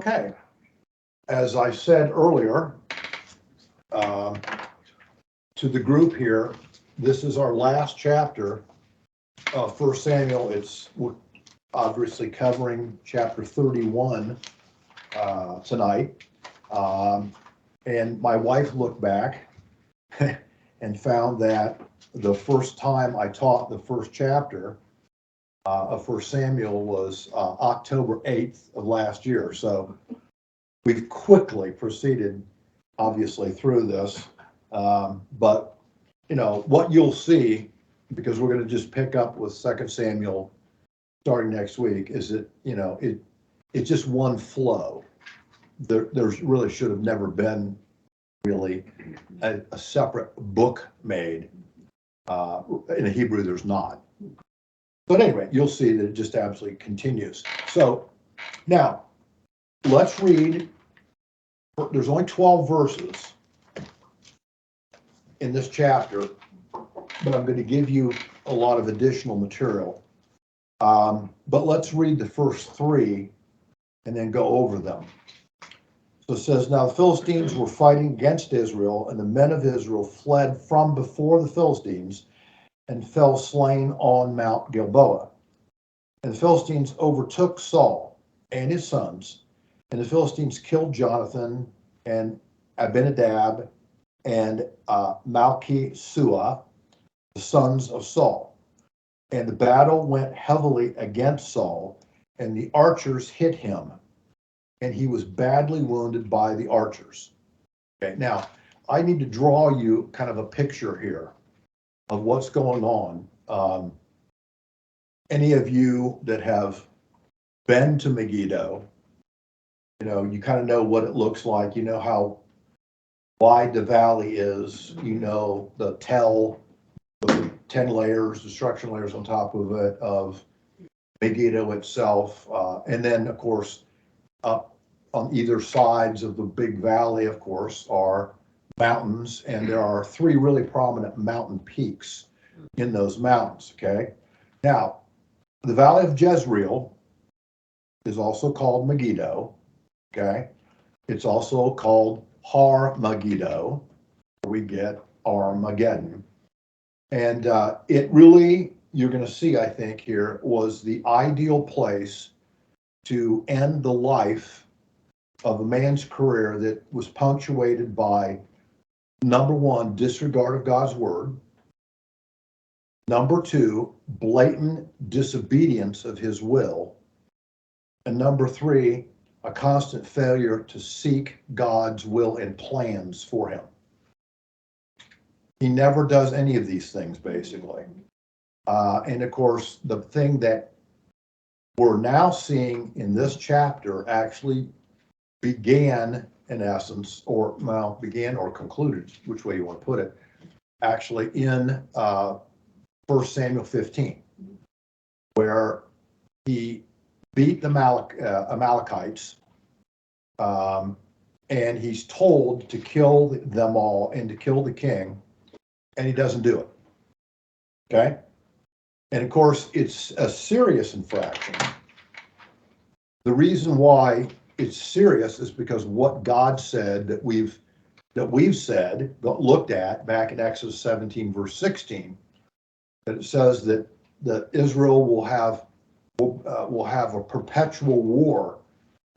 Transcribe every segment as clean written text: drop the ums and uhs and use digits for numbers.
Okay, as I said earlier, to the group here, this is our last chapter of 1 Samuel. It's obviously covering chapter 31 tonight. And my wife looked back and found that the first time I taught the first chapter of 1 Samuel was October 8th of last year. So we've quickly proceeded, obviously, through this. But, you know, what you'll see, because we're going to just pick up with 2 Samuel starting next week, is that, you know, it's just one flow. There's really should have never been really a separate book made. In Hebrew, there's not. But anyway, you'll see that it just absolutely continues. So now let's read. There's only 12 verses in this chapter, but I'm going to give you a lot of additional material. But let's read the first 3 and then go over them. So it says, now the Philistines were fighting against Israel, and the men of Israel fled from before the Philistines and fell slain on Mount Gilboa. And the Philistines overtook Saul and his sons, and the Philistines killed Jonathan and Abinadab and Malchi-Sua, the sons of Saul. And the battle went heavily against Saul, and the archers hit him, and he was badly wounded by the archers. Okay, now I need to draw you kind of a picture here of what's going on. Any of you that have been to Megiddo, you know, you kind of know what it looks like. You know how wide the valley is. You know the 10 layers, destruction layers on top of it, of Megiddo itself. And then, of course, up on either sides of the big valley, of course, are mountains, and there are 3 really prominent mountain peaks in those mountains. Okay, now the valley of Jezreel is also called Megiddo. Okay, it's also called Har Megiddo, where we get Armageddon. And it really, you're going to see, I think, here was the ideal place to end the life of a man's career that was punctuated by, number 1, disregard of God's word. Number 2, blatant disobedience of his will. And number 3, a constant failure to seek God's will and plans for him. He never does any of these things, basically. And of course, the thing that we're now seeing in this chapter actually began, in essence, or concluded, which way you want to put it, actually in 1 Samuel 15, where he beat the Amalekites, and he's told to kill them all and to kill the king, and he doesn't do it. Okay? And of course, it's a serious infraction. The reason why it's serious is because what God said that we've said, looked at back in Exodus 17, verse 16, that it says that Israel will have a perpetual war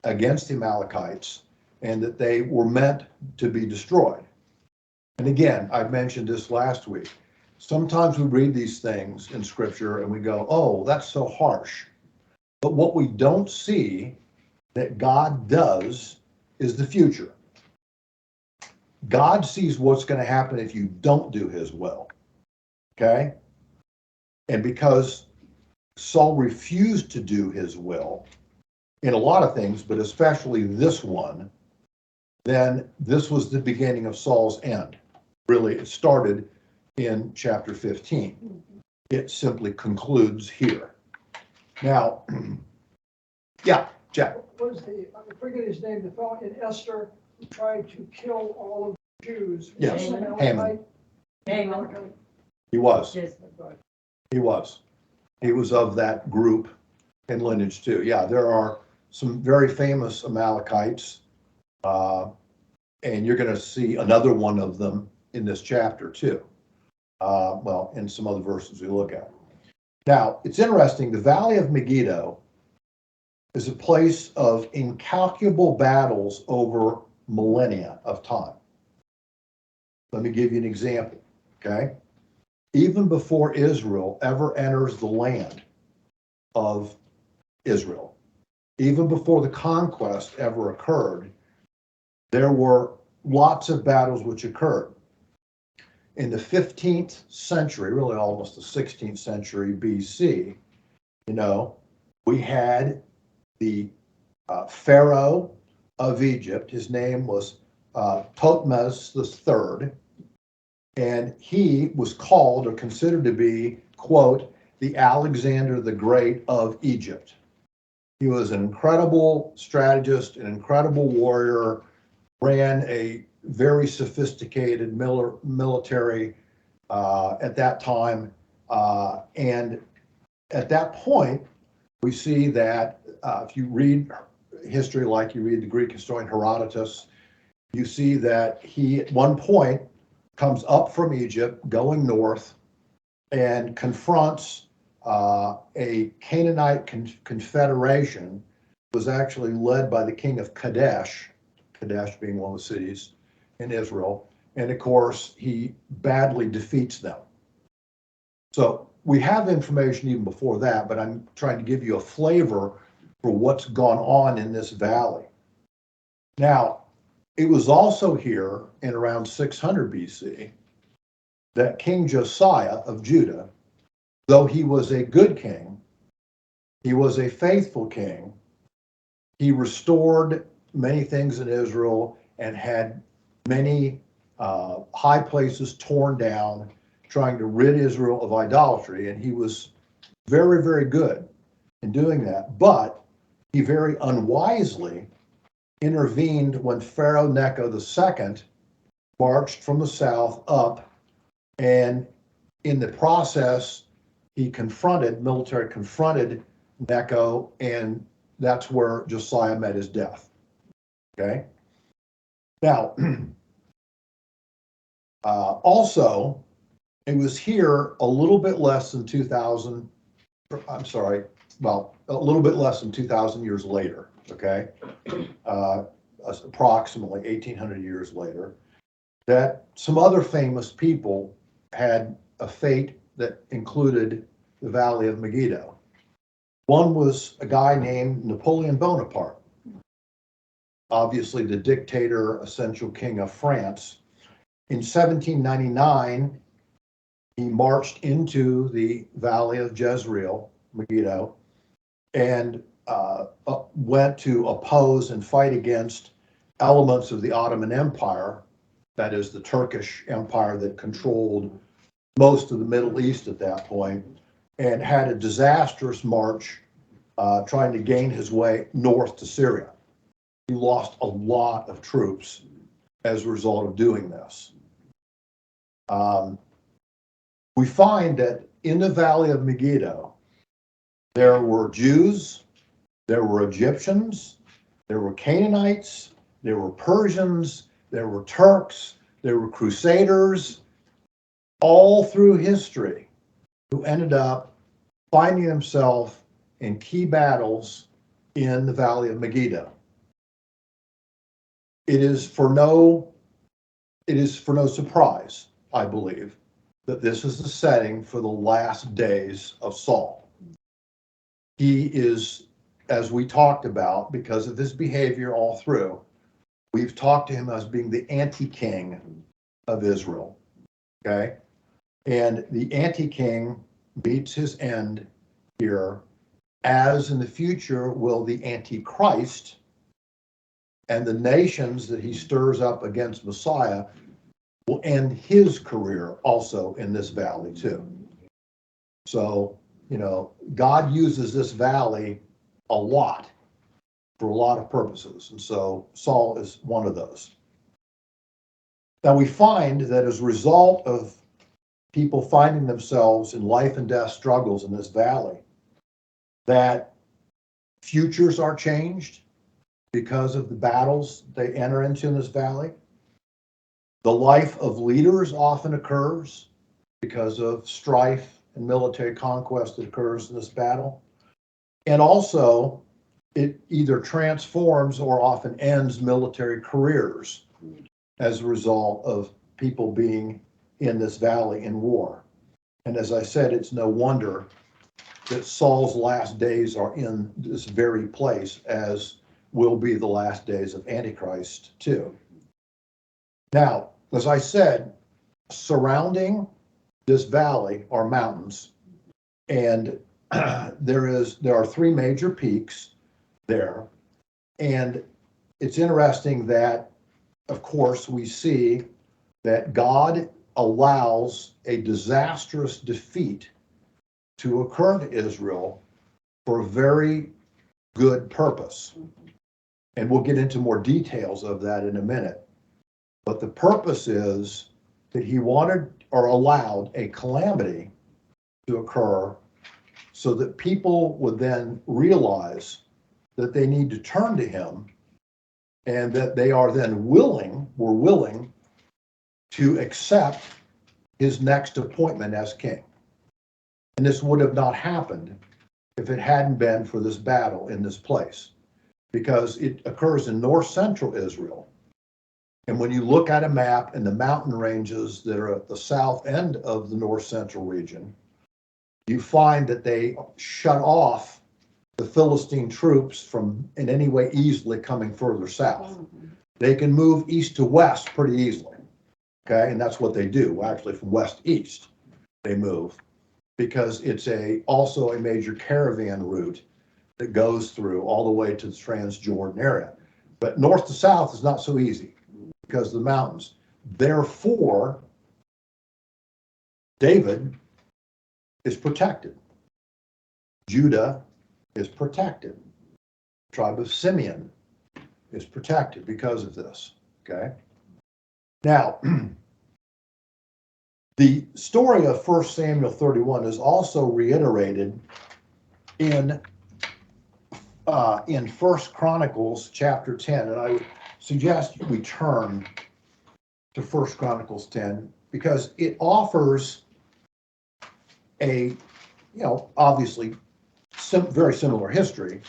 against the Amalekites, and that they were meant to be destroyed. And again, I mentioned this last week. Sometimes we read these things in Scripture and we go, oh, that's so harsh. But what we don't see that God does is the future. God sees what's going to happen if you don't do his will. Okay? And because Saul refused to do his will in a lot of things, but especially this one, then this was the beginning of Saul's end. Really, it started in chapter 15. It simply concludes here. Now, yeah, Jack. What is I forget his name, the fellow in Esther who tried to kill all of the Jews? Yes, Haman. Haman. He was. He was. He was of that group and lineage too. Yeah, there are some very famous Amalekites, and you're going to see another one of them in this chapter too. Well, in some other verses we look at. Now, it's interesting, the Valley of Megiddo is a place of incalculable battles over millennia of time. Let me give you an example, okay? Even before Israel ever enters the land of Israel, even before the conquest ever occurred, there were lots of battles which occurred. In the 15th century, really almost the 16th century BC, we had the Pharaoh of Egypt. His name was Thutmose III, and he was called or considered to be, quote, the Alexander the Great of Egypt. He was an incredible strategist, an incredible warrior, ran a very sophisticated military at that time. And at that point, we see that if you read history like you read the Greek historian Herodotus, you see that he at one point comes up from Egypt going north and confronts a Canaanite confederation. Was actually led by the king of Kadesh being one of the cities in Israel. And of course, he badly defeats them. So we have information even before that, but I'm trying to give you a flavor for what's gone on in this valley. Now, it was also here in around 600 BC that King Josiah of Judah, though he was a good king, he was a faithful king, he restored many things in Israel and had many high places torn down, trying to rid Israel of idolatry. And he was very, very good in doing that. But he very unwisely intervened when Pharaoh Necho II marched from the south up. And in the process, he military confronted Necho, and that's where Josiah met his death. Okay. Now, also, it was here a little bit less than 2,000, I'm sorry, well, a little bit less than 2,000 years later, okay? Approximately 1,800 years later, that some other famous people had a fate that included the Valley of Megiddo. One was a guy named Napoleon Bonaparte, obviously the dictator, essential king of France. In 1799, he marched into the Valley of Jezreel, Megiddo, and went to oppose and fight against elements of the Ottoman Empire, that is the Turkish Empire that controlled most of the Middle East at that point, and had a disastrous march trying to gain his way north to Syria. He lost a lot of troops as a result of doing this. We find that in the Valley of Megiddo, there were Jews, there were Egyptians, there were Canaanites, there were Persians, there were Turks, there were Crusaders, all through history, who ended up finding themselves in key battles in the Valley of Megiddo. It is for no surprise, I believe, that this is the setting for the last days of Saul. He is, as we talked about, because of his behavior all through, we've talked to him as being the anti-king of Israel, okay? And the anti-king meets his end here, as in the future will the antichrist, and the nations that he stirs up against Messiah will end his career also in this valley too. So, God uses this valley a lot for a lot of purposes. And so Saul is one of those. Now we find that as a result of people finding themselves in life and death struggles in this valley, that Futures are changed because of the battles they enter into in this valley. The life of leaders often occurs because of strife and military conquest that occurs in this battle. And also, it either transforms or often ends military careers as a result of people being in this valley in war. And as I said, it's no wonder that Saul's last days are in this very place, as will be the last days of Antichrist too. Now, as I said, surrounding this valley are mountains, and there are three major peaks there. And it's interesting that, of course, we see that God allows a disastrous defeat to occur to Israel for a very good purpose. And we'll get into more details of that in a minute. But the purpose is that he wanted or allowed a calamity to occur so that people would then realize that they need to turn to him, and that they are then were willing to accept his next appointment as king. And this would have not happened if it hadn't been for this battle in this place, because it occurs in north central Israel. And when you look at a map and the mountain ranges that are at the south end of the north central region, you find that they shut off the Philistine troops from in any way easily coming further south. They can move east to west pretty easily. Okay, and that's what they do. Actually, from west east, they move, because it's also a major caravan route that goes through all the way to the Transjordan area. But north to south is not so easy because of the mountains. Therefore, David is protected. Judah is protected. The tribe of Simeon is protected because of this. Okay. Now, the story of 1 Samuel 31 is also reiterated in 1 Chronicles chapter 10, and I would suggest we turn to 1 Chronicles 10 because it offers obviously very similar history,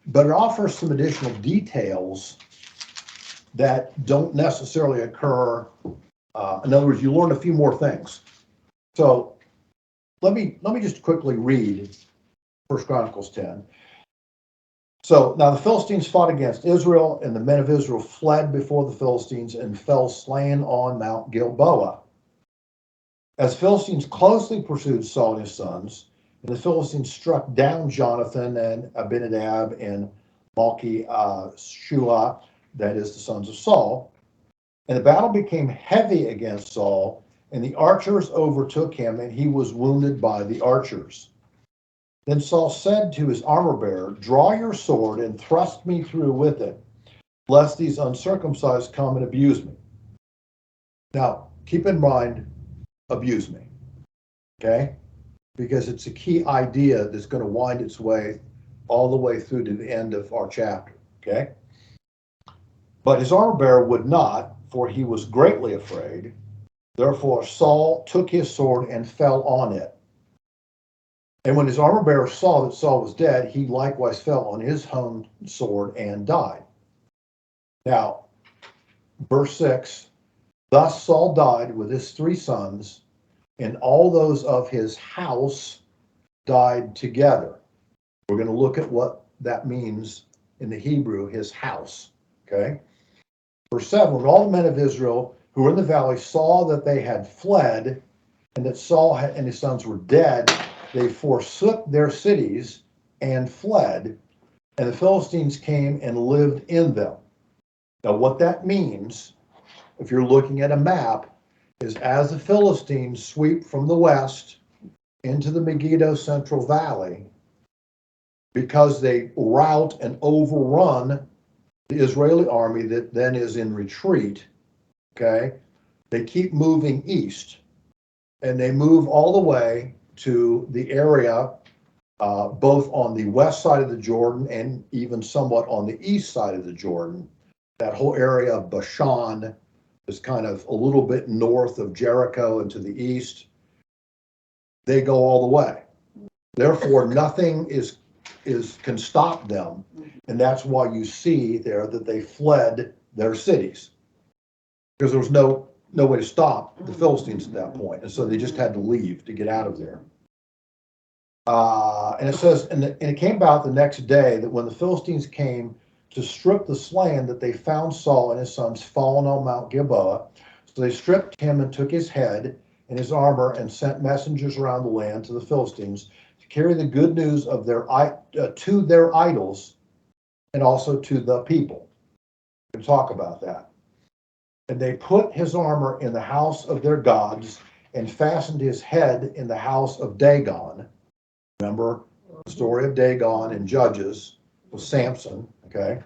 but it offers some additional details that don't necessarily occur. In other words, you learn a few more things. So let me just quickly read 1 Chronicles 10. So now the Philistines fought against Israel, and the men of Israel fled before the Philistines and fell slain on Mount Gilboa. As Philistines closely pursued Saul and his sons, and the Philistines struck down Jonathan and Abinadab and Malchi-Shua, that is the sons of Saul. And the battle became heavy against Saul, and the archers overtook him, and he was wounded by the archers. Then Saul said to his armor-bearer, "Draw your sword and thrust me through with it, lest these uncircumcised come and abuse me." Now, keep in mind, abuse me, okay? Because it's a key idea that's going to wind its way all the way through to the end of our chapter, okay? But his armor-bearer would not, for he was greatly afraid. Therefore Saul took his sword and fell on it. And when his armor-bearer saw that Saul was dead, he likewise fell on his own sword and died. Now, verse 6, thus Saul died with his 3 sons, and all those of his house died together. We're going to look at what that means in the Hebrew, his house, okay? Verse 7, when all the men of Israel who were in the valley saw that they had fled, and that Saul and his sons were dead, they forsook their cities and fled, and the Philistines came and lived in them. Now, what that means, if you're looking at a map, is as the Philistines sweep from the west into the Megiddo Central Valley, because they rout and overrun the Israeli army that then is in retreat, okay, they keep moving east, and they move all the way to the area both on the west side of the Jordan and even somewhat on the east side of the Jordan. That whole area of Bashan is kind of a little bit north of Jericho and to the east. They go all the way. Therefore, nothing can stop them. And that's why you see there that they fled their cities, because there was no way to stop the Philistines at that point. And so they just had to leave to get out of there. And it says, and it came about the next day that when the Philistines came to strip the slain, that they found Saul and his sons fallen on Mount Gilboa. So they stripped him and took his head and his armor and sent messengers around the land to the Philistines to carry the good news of to their idols and also to the people. We'll talk about that. And they put his armor in the house of their gods and fastened his head in the house of Dagon. Remember the story of Dagon in Judges with Samson, okay?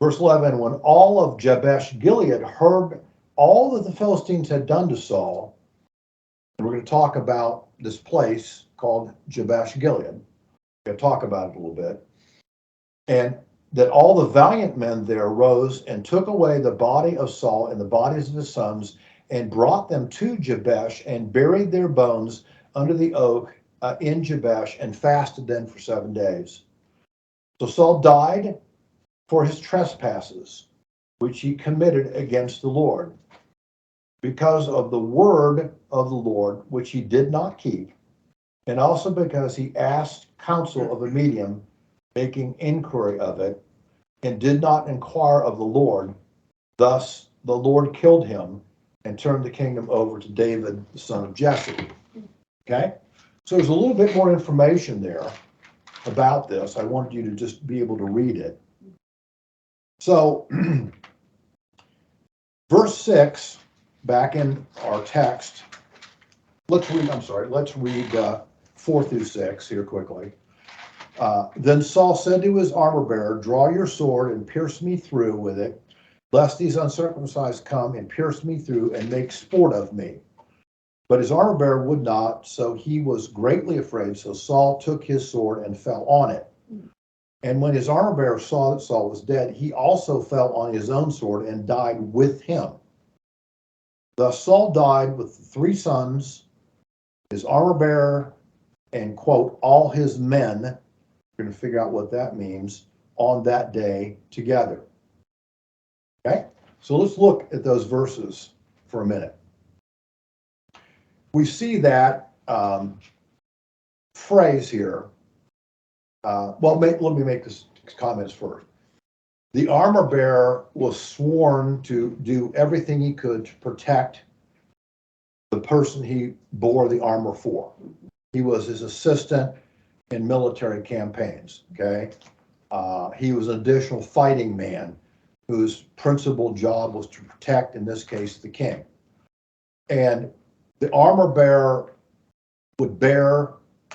Verse 11, when all of Jabesh Gilead heard all that the Philistines had done to Saul, and we're going to talk about this place called Jabesh Gilead. We're going to talk about it a little bit. And that all the valiant men there rose and took away the body of Saul and the bodies of his sons and brought them to Jabesh and buried their bones under the oak in Jabesh and fasted then for 7 days. So Saul died for his trespasses, which he committed against the Lord, because of the word of the Lord, which he did not keep, and also because he asked counsel of a medium, making inquiry of it, and did not inquire of the Lord. Thus the Lord killed him and turned the kingdom over to David, the son of Jesse. Okay? So there's a little bit more information there about this. I wanted you to just be able to read it. So, verse 6, back in our text, let's read 4 through 6 here quickly. Then Saul said to his armor bearer, draw your sword and pierce me through with it, lest these uncircumcised come and pierce me through and make sport of me. But his armor bearer would not, so he was greatly afraid. So Saul took his sword and fell on it. And when his armor bearer saw that Saul was dead, he also fell on his own sword and died with him. Thus Saul died with 3 sons, his armor bearer, and, quote, all his men. We're going to figure out what that means on that day together. Okay? So let's look at those verses for a minute. We see that phrase here. Let me make this comments first. The armor bearer was sworn to do everything he could to protect the person he bore the armor for. He was his assistant in military campaigns, okay? He was an additional fighting man whose principal job was to protect, in this case, the king. And the armor bearer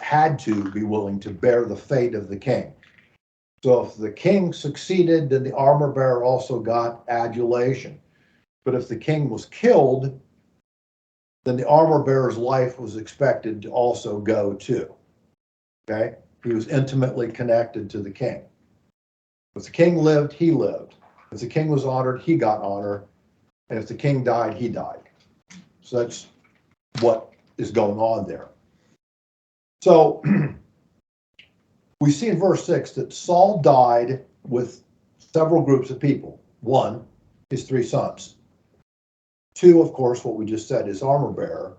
had to be willing to bear the fate of the king. So if the king succeeded, then the armor bearer also got adulation. But if the king was killed, then the armor bearer's life was expected to also go too. Okay? He was intimately connected to the king. If the king lived, he lived. If the king was honored, he got honor. And if the king died, he died. So that's what is going on there. So we see in verse 6 that Saul died with several groups of people. 1, his 3 sons. 2, of course, what we just said, his armor bearer.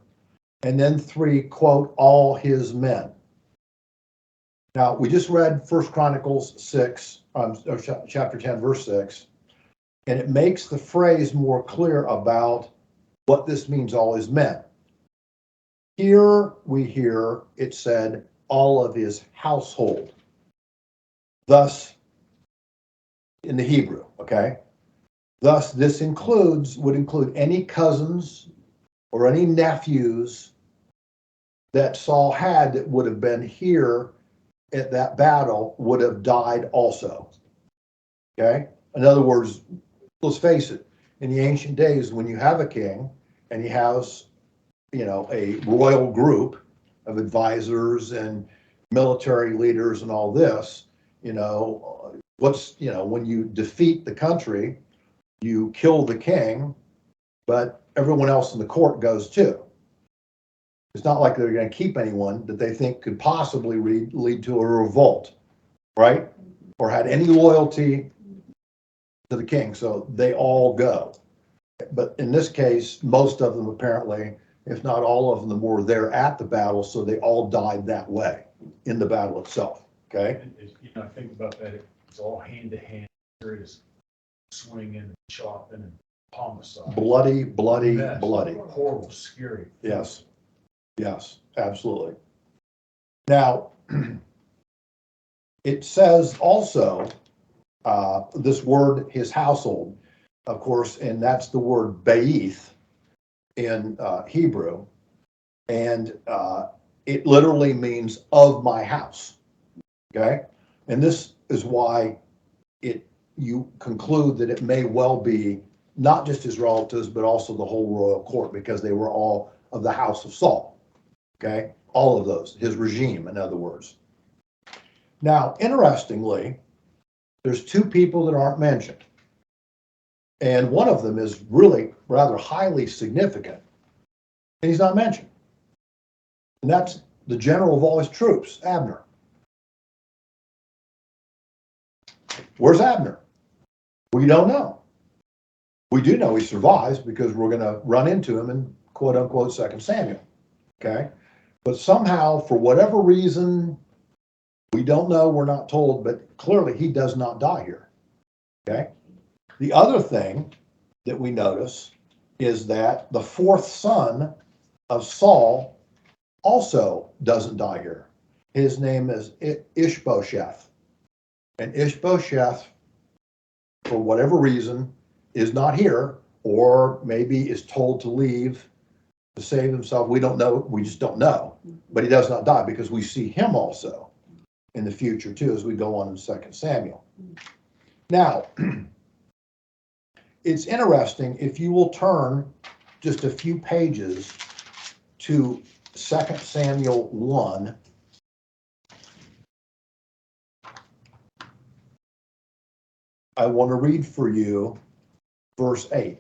And then 3, quote, all his men. Now, we just read 1 Chronicles 6, chapter 10, verse 6, and it makes the phrase more clear about what this means, all his men. Here we hear it said, all of his household. Thus, in the Hebrew, okay? Thus, this would include any cousins or any nephews that Saul had that would have been here at that battle would have died also. Okay? In other words, let's face it, in the ancient days, when you have a king and he has, a royal group of advisors and military leaders and all this, when you defeat the country, you kill the king, but everyone else in the court goes too. It's not like they're going to keep anyone that they think could possibly lead to a revolt, right? Or had any loyalty to the king, so they all go. But in this case, most of them apparently, if not all of them, were there at the battle, so they all died that way in the battle itself, okay? I think about that, it's all hand-to-hand, serious swinging and chopping and homicide. Bloody, Mess. bloody. Horrible, scary. Yes, absolutely. Now, it says also, this word, his household, of course, and that's the word Beith in Hebrew, and it literally means of my house, okay? And this is why you conclude that it may well be not just his relatives, but also the whole royal court, because they were all of the house of Saul, okay? All of those, his regime, in other words. Now, interestingly, there's two people that aren't mentioned. And one of them is really rather highly significant, and he's not mentioned. And that's the general of all his troops, Abner. Where's Abner? We don't know. We do know he survives because we're going to run into him in quote unquote 2 Samuel. Okay. But somehow, for whatever reason, we don't know, we're not told, but clearly he does not die here. Okay. The other thing that we notice is that the fourth son of Saul also doesn't die here. His name is Ishbosheth. And Ishbosheth, for whatever reason, is not here, or maybe is told to leave to save himself. We don't know. We just don't know. But he does not die, because we see him also in the future too as we go on in 2 Samuel. Now, it's interesting if you will turn just a few pages to 2 Samuel 1. I want to read for you verse 8.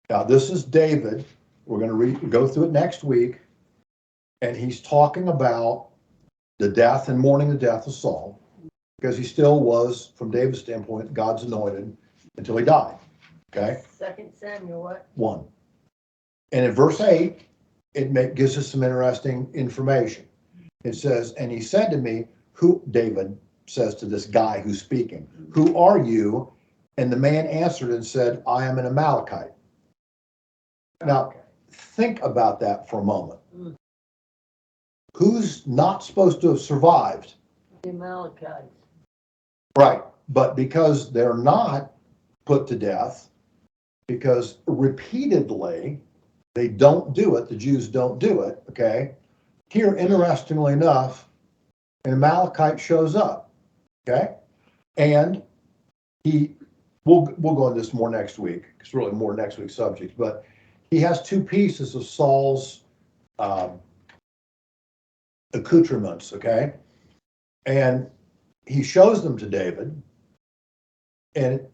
Now, this is David. We're going to go through it next week. And he's talking about the death and mourning the death of Saul, because he still was, from David's standpoint, God's anointed until he died. Okay? 2 Samuel what? 1. And in verse 8, it gives us some interesting information. It says, and he said to me, David says to this guy who's speaking, who are you? And the man answered and said, I am an Amalekite. Now, think about that for a moment. Who's not supposed to have survived? The Amalekites. Right, but because they're not put to death, because repeatedly they don't do it, the Jews don't do it, okay? Here, interestingly enough, an Amalekite shows up, okay? And we'll go into this more next week. It's really more next week's subject, but he has two pieces of Saul's accoutrements, okay? And he shows them to David, and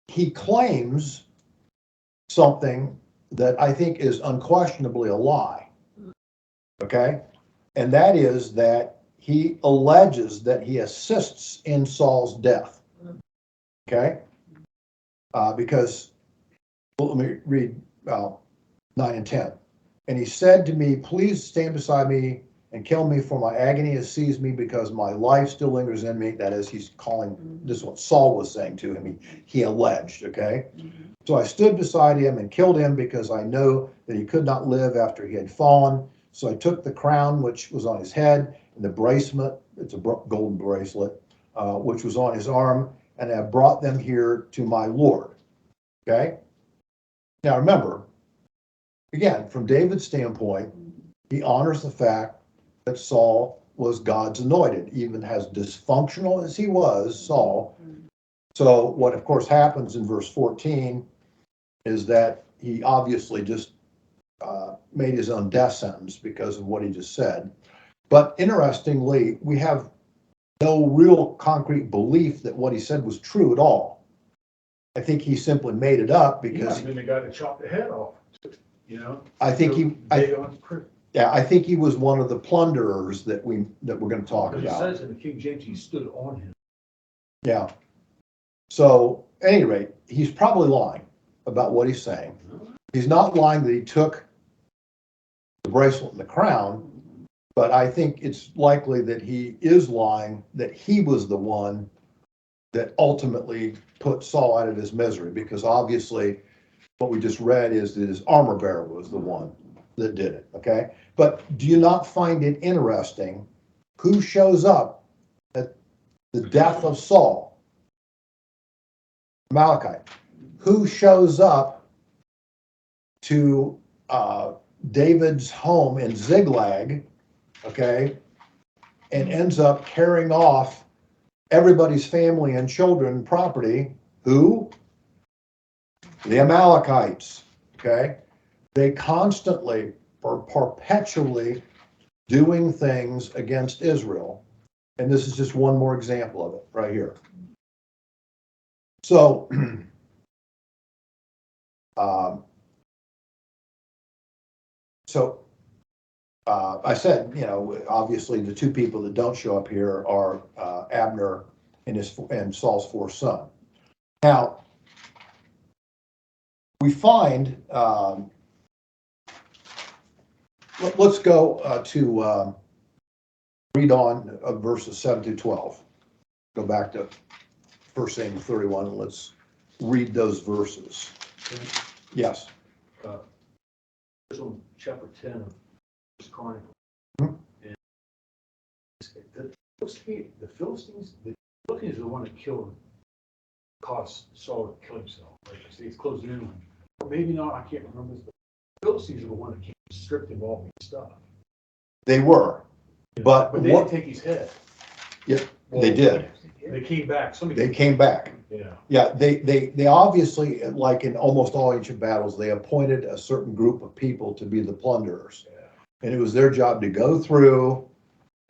he claims something that I think is unquestionably a lie, okay? And that is that he alleges that he assists in Saul's death, okay? Because, well, let me read 9 and 10. And he said to me, please stand beside me and kill me, for my agony has seized me, because my life still lingers in me. That is, he's calling, this is what Saul was saying to him. He alleged, okay? So I stood beside him and killed him, because I know that he could not live after he had fallen. So I took the crown which was on his head, and the bracelet, it's a golden bracelet, which was on his arm, and I brought them here to my Lord, okay? Now remember, again, from David's standpoint, he honors the fact that Saul was God's anointed, even as dysfunctional as he was, Saul. So what, of course, happens in verse 14 is that he obviously just made his own death sentence because of what he just said. But interestingly, we have no real concrete belief that what he said was true at all. I think he simply made it up He might because have been the guy that chopped the head off, you know? I think Yeah, I think he was one of the plunderers that we're going to talk Because it about. says in the King James, he stood on him. Yeah. So, at any rate, he's probably lying about what he's saying. He's not lying that he took the bracelet and the crown, but I think it's likely that he is lying that he was the one that ultimately put Saul out of his misery, because obviously what we just read is that his armor bearer was the one that did it, okay? But do you not find it interesting who shows up at the death of Saul? Amalekite. Who shows up to David's home in Ziklag, okay, and ends up carrying off everybody's family and children and property? Who? The Amalekites, okay? They constantly are perpetually doing things against Israel. And this is just one more example of it right here. So, I said, you know, obviously the two people that don't show up here are Abner and Saul's fourth son. Now, we find, let's go to read on verses 7 through 12. Go back to 1 Samuel 31 and let's read those verses. Yes. Chapter 10 of Chronicles. Mm-hmm. And the Philistines are the one that caused Saul to kill himself. Right? It's closed in on. Or maybe not, I can't remember this, but the Philistines are the one that came and stripped him of all his stuff. They were. But they didn't take his head. Yeah, well, they did. They came back. They came back. Yeah. Yeah, they obviously, like in almost all ancient battles, they appointed a certain group of people to be the plunderers. Yeah. And it was their job to go through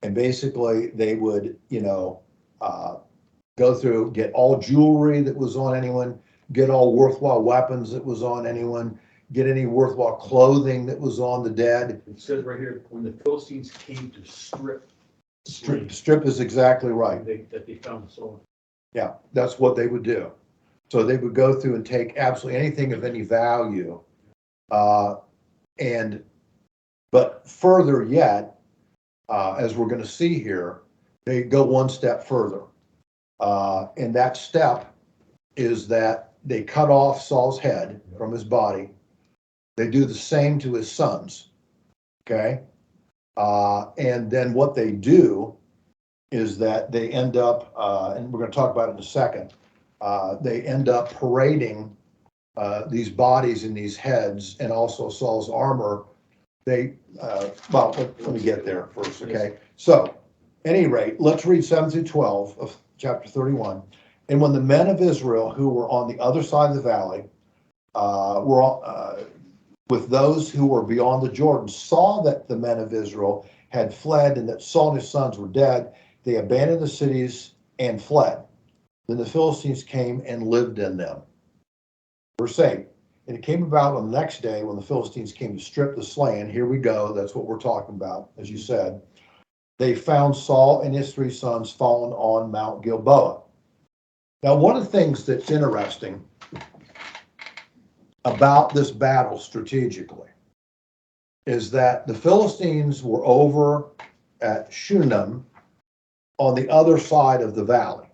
and basically they would, you know, go through, get all jewelry that was on anyone, get all worthwhile weapons that was on anyone, get any worthwhile clothing that was on the dead. It says right here, when the Philistines came to strip is exactly right. That they found the soul. Yeah, that's what they would do. So they would go through and take absolutely anything of any value. But further yet, as we're going to see here, they go one step further. And that step is that they cut off Saul's head from his body. They do the same to his sons. Okay. And then what they do is that they end up, and we're going to talk about it in a second, they end up parading these bodies and these heads and also Saul's armor. Let me get there first, okay? So, any rate, let's read 7 through 12 of chapter 31. And when the men of Israel who were on the other side of the valley with those who were beyond the Jordan saw that the men of Israel had fled and that Saul and his sons were dead, they abandoned the cities and fled. Then the Philistines came and lived in them. Verse 8, and it came about on the next day when the Philistines came to strip the slain. Here we go. That's what we're talking about, as you said. They found Saul and his three sons fallen on Mount Gilboa. Now, one of the things that's interesting about this battle strategically is that the Philistines were over at Shunem on the other side of the valley,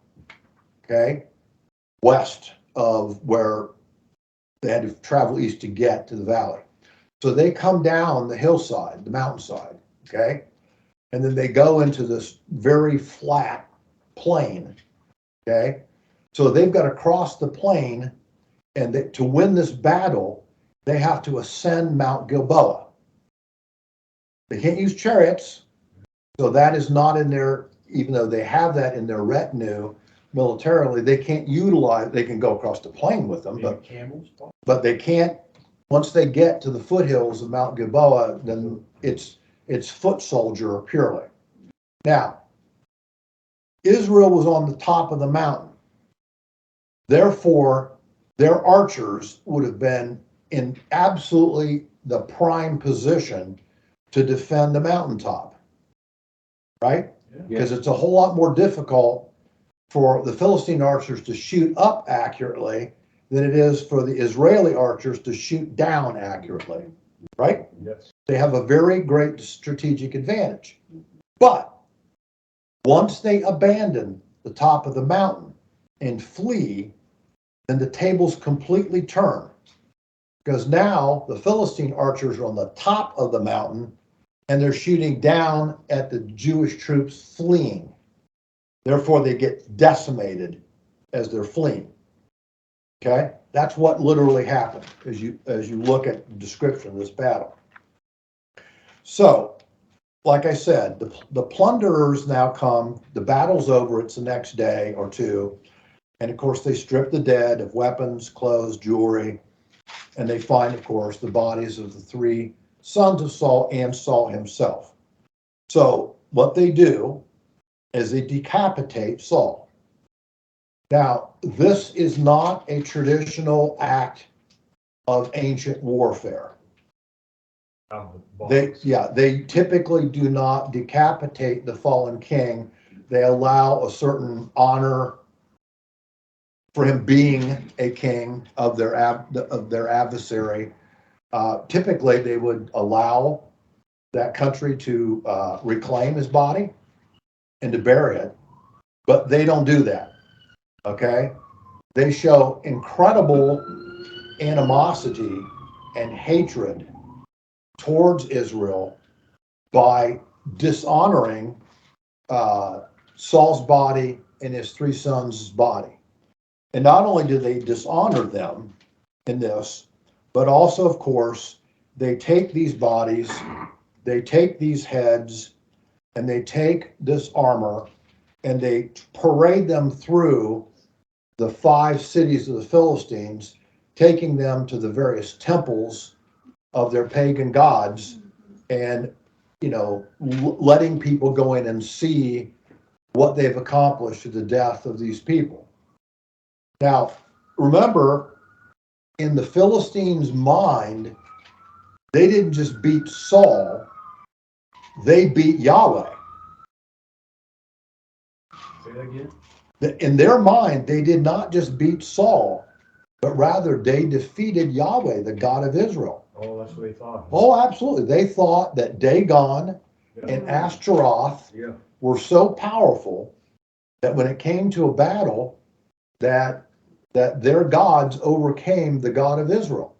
okay, west of where they had to travel east to get to the valley. So they come down the hillside, the mountainside, okay, and then they go into this very flat plain, okay. So they've got to cross the plain, and to win this battle, they have to ascend Mount Gilboa. They can't use chariots, so that is not in their, even though they have that in their retinue militarily, they can't utilize, they can go across the plain with them, but camels, but they can't, once they get to the foothills of Mount Gilboa, then it's foot soldier purely, Now, Israel was on the top of the mountain. Therefore, their archers would have been in absolutely the prime position to defend the mountaintop, right? Because it's a whole lot more difficult for the Philistine archers to shoot up accurately than it is for the Israeli archers to shoot down accurately, right? Yes. They have a very great strategic advantage. But once they abandon the top of the mountain and flee, then the tables completely turn. Because now the Philistine archers are on the top of the mountain and they're shooting down at the Jewish troops fleeing. Therefore, they get decimated as they're fleeing. Okay? That's what literally happened as you look at the description of this battle. So, like I said, the plunderers now come, the battle's over, it's the next day or two, and of course they strip the dead of weapons, clothes, jewelry, and they find, of course, the bodies of the 3 sons of Saul and Saul himself. So what they do is they decapitate Saul. Now, this is not a traditional act of ancient warfare. They typically do not decapitate the fallen king. They allow a certain honor for him being a king of their adversary. Typically, they would allow that country to reclaim his body and to bury it, but they don't do that. Okay, they show incredible animosity and hatred towards Israel by dishonoring Saul's body and his 3 sons' body. And not only do they dishonor them in this, but also, of course, they take these bodies, they take these heads, and they take this armor, and they parade them through the 5 cities of the Philistines, taking them to the various temples of their pagan gods, and letting people go in and see what they've accomplished through the death of these people. Now, remember, in the Philistines' mind, they didn't just beat Saul, they beat Yahweh. Say that again? In their mind, they did not just beat Saul, but rather they defeated Yahweh, the God of Israel. Oh, that's what they thought. Oh, absolutely. They thought that Dagon and Ashtaroth were so powerful that when it came to a battle, that their gods overcame the God of Israel.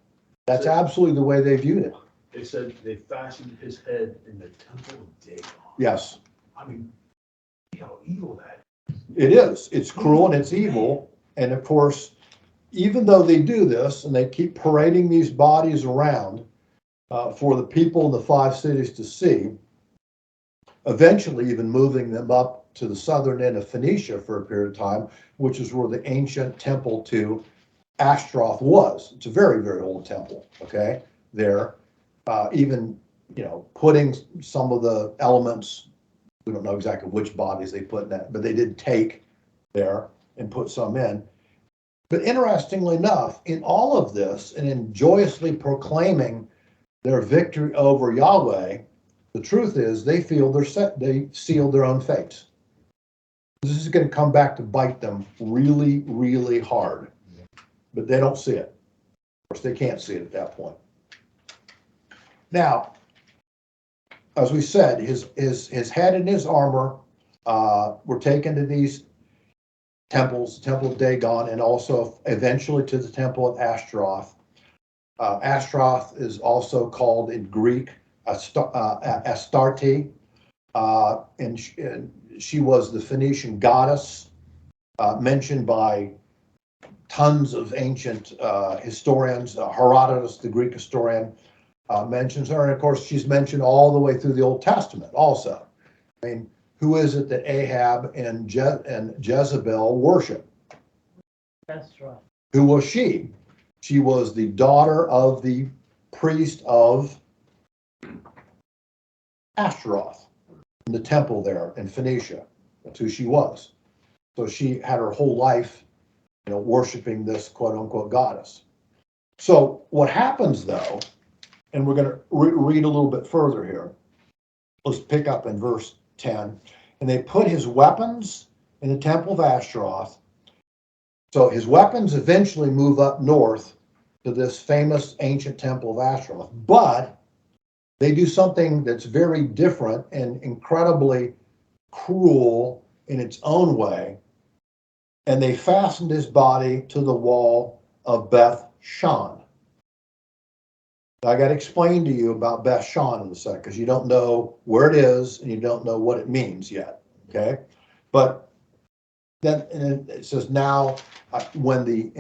That's absolutely the way they viewed it. They said they fastened his head in the temple of Dagon. Yes. I mean, how evil that is. It is. It's cruel and it's evil. And of course, even though they do this and they keep parading these bodies around for the people in the 5 cities to see, eventually even moving them up to the southern end of Phoenicia for a period of time, which is where the ancient temple to Ashtaroth was. It's a very, very old temple, okay, there. Even, putting some of the elements, we don't know exactly which bodies they put in that, but they did take there and put some in. But interestingly enough, in all of this and in joyously proclaiming their victory over Yahweh, the truth is they feel they sealed their own fates. This is going to come back to bite them really, really hard, but they don't see it. Of course, they can't see it at that point. Now, as we said, his head and his armor were taken to these temples, the temple of Dagon, and also eventually to the temple of Ashtaroth. Ashtaroth is also called in Greek Astarte, and she was the Phoenician goddess mentioned by tons of ancient historians. Herodotus, the Greek historian, mentions her, and of course she's mentioned all the way through the Old Testament also. I mean, who is it that Ahab and Jezebel worship? That's right. Who was she? She was the daughter of the priest of Ashtaroth. in the temple there in Phoenicia. That's who she was. So she had her whole life, worshiping this quote unquote goddess. So what happens though, and we're going to read a little bit further here. Let's pick up in verse 10. And they put his weapons in the temple of Ashtaroth. So his weapons eventually move up north to this famous ancient temple of Ashtaroth. But they do something that's very different and incredibly cruel in its own way. And they fastened his body to the wall of Beth Sean. I got to explain to you about Beth Sean in a second, because you don't know where it is and you don't know what it means yet. Okay, but then and it says now when the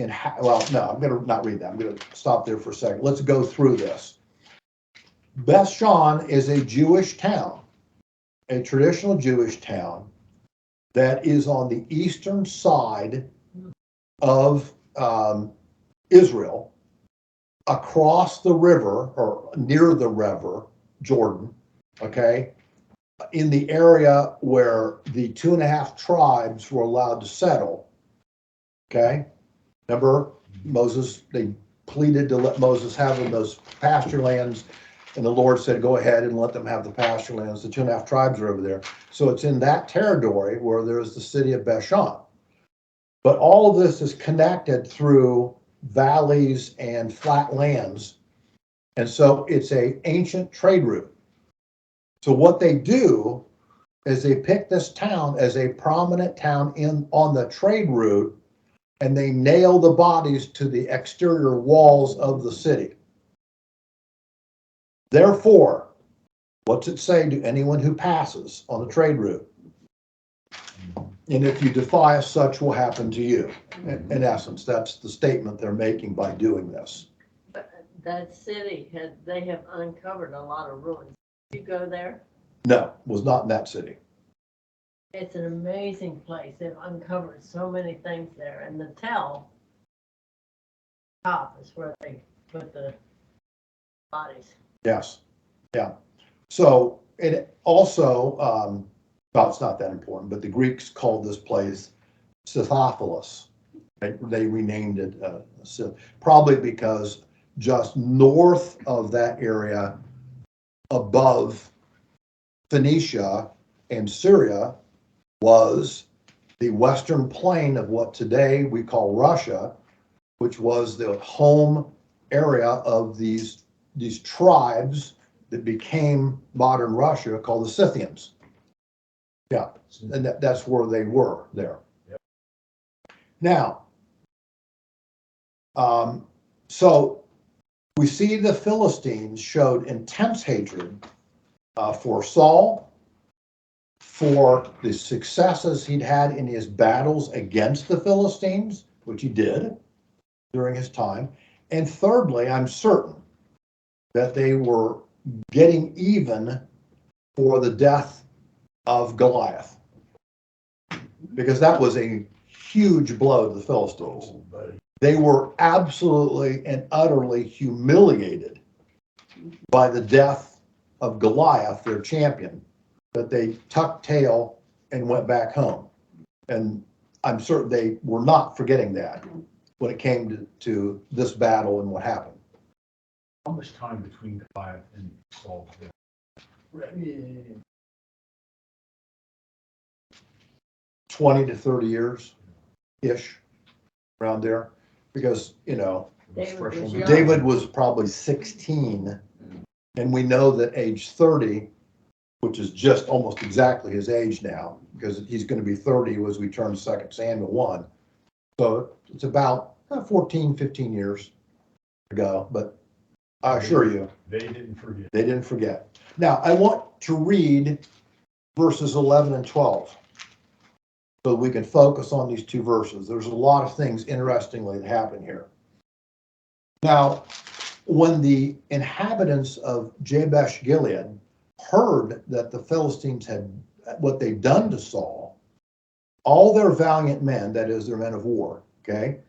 well, no, I'm going to not read that. I'm going to stop there for a second. Let's go through this. Beth Sean is a Jewish town, a traditional Jewish town that is on the eastern side of Israel, across the river or near the river Jordan, okay, in the area where the 2.5 tribes were allowed to settle. Okay, remember Moses, they pleaded to let Moses have them those pasture lands, and the Lord said, go ahead and let them have the pasture lands. The 2.5 tribes are over there. So it's in that territory where there's the city of Beth Sean. But all of this is connected through valleys and flat lands. And so it's an ancient trade route. So what they do is they pick this town as a prominent town on the trade route, and they nail the bodies to the exterior walls of the city. Therefore, what's it say to anyone who passes on the trade route? And if you defy us, such will happen to you. In essence, that's the statement they're making by doing this. But that city they have uncovered a lot of ruins. You go there? No, was not in that city. It's an amazing place. They've uncovered so many things there. And the top is where they put the bodies. Yes. Yeah. So it also, well, it's not that important, but the Greeks called this place Scythopolis. They renamed it probably because just north of that area, above Phoenicia and Syria, was the western plain of what today we call Russia, which was the home area of these tribes that became modern Russia, called the Scythians. Yeah, and that's where they were there. Yep. Now, so we see the Philistines showed intense hatred for Saul, for the successes he'd had in his battles against the Philistines, which he did during his time. And thirdly, I'm certain that they were getting even for the death of Goliath, because that was a huge blow to the Philistines. They were absolutely and utterly humiliated by the death of Goliath, their champion, that they tucked tail and went back home. And I'm certain they were not forgetting that when it came to this battle and what happened. How much time between Goliath and Saul? 20 to 30 years ish, around there, because David was probably 16, and we know that age 30, which is just almost exactly his age now, because he's going to be 30 as we turn 2 Samuel 1. So it's about 14, 15 years ago, but I assure you, they didn't forget. They didn't forget. Now, I want to read verses 11 and 12 so we can focus on these two verses. There's a lot of things, interestingly, that happen here. Now, when the inhabitants of Jabesh Gilead heard that the Philistines had what they'd done to Saul, all their valiant men, that is, their men of war, okay,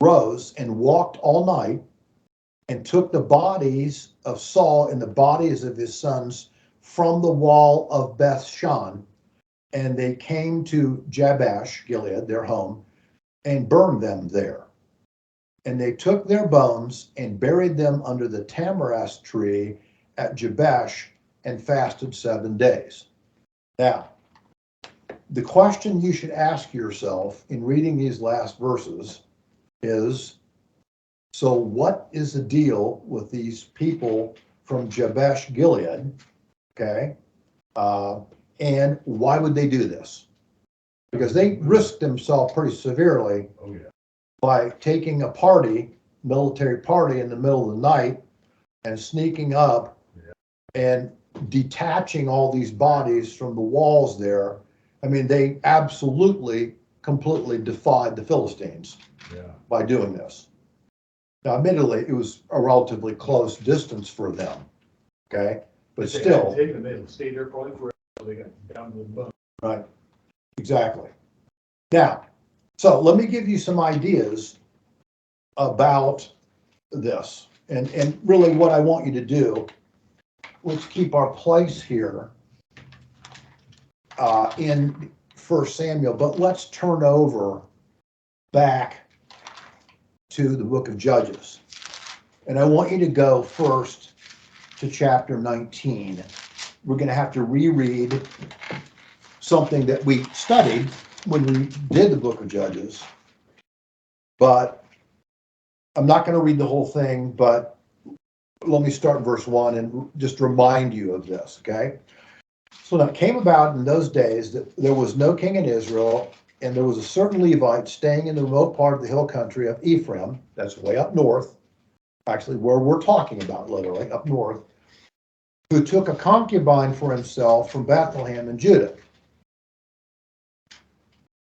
rose and walked all night and took the bodies of Saul and the bodies of his sons from the wall of Beth Sean, and they came to Jabesh, Gilead, their home, and burned them there. And they took their bones and buried them under the tamarisk tree at Jabesh and fasted 7 days. Now, the question you should ask yourself in reading these last verses is, so what is the deal with these people from Jabesh Gilead? Okay. And why would they do this? Because they risked themselves pretty severely Oh, yeah. by taking a party, military party in the middle of the night and sneaking up and detaching all these bodies from the walls there. I mean, they absolutely, completely defied the Philistines by doing this. Now, admittedly, it was a relatively close distance for them, okay? But If they still. hadn't taken them, they'd stayed there probably forever until they got down to the bone. Right, exactly. Now, so let me give you some ideas about this. And really what I want you to do, let's keep our place here in 1 Samuel, but let's turn over back to the book of Judges. And I want you to go first to chapter 19. We're going to have to reread something that we studied when we did the book of Judges, but I'm not going to read the whole thing, but let me start verse 1 and just remind you of this, okay? So now it came about in those days that there was no king in Israel, and there was a certain Levite staying in the remote part of the hill country of Ephraim, that's way up north, actually where we're talking about, literally, up north, who took a concubine for himself from Bethlehem in Judah.